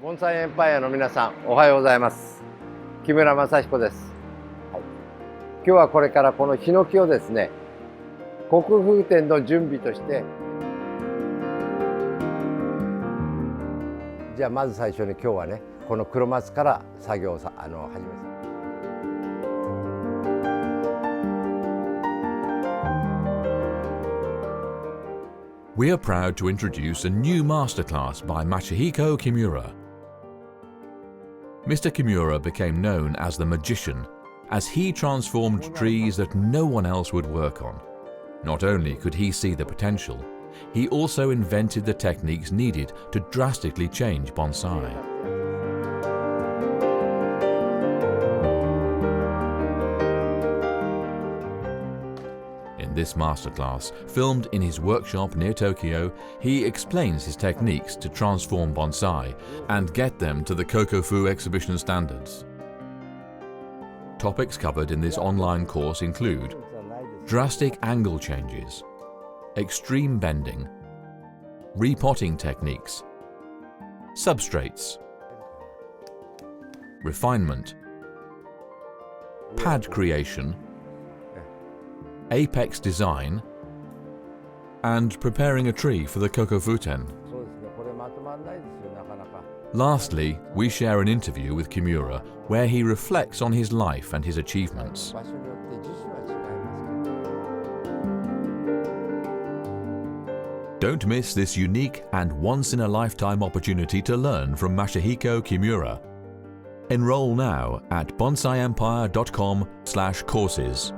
盆栽エンパイアの皆さん、おはようございます。木村正彦です。はい、今日はこれからこのヒノキをですね、国風展の準備として、じゃあまず最初に今日はね、この黒松から作業を始めます。We are proud to introduce a new masterclass by Masahiko Kimura. Mr. Kimura became known as the magician, as he transformed trees that no one else would work on. Not only could he see the potential, he also invented the techniques needed to drastically change bonsai. In this masterclass, filmed in his workshop near Tokyo, he explains his techniques to transform bonsai and get them to the Kokufu exhibition standards. Topics covered in this online course include drastic angle changes, extreme bending, repotting techniques, substrates, refinement, pad creation, apex design, and preparing a tree for the Kokufu-ten. Lastly, we share an interview with Kimura where he reflects on his life and his achievements. Don't miss this unique and once-in-a-lifetime opportunity to learn from Masahiko Kimura. Enroll now at bonsaiempire.com/courses.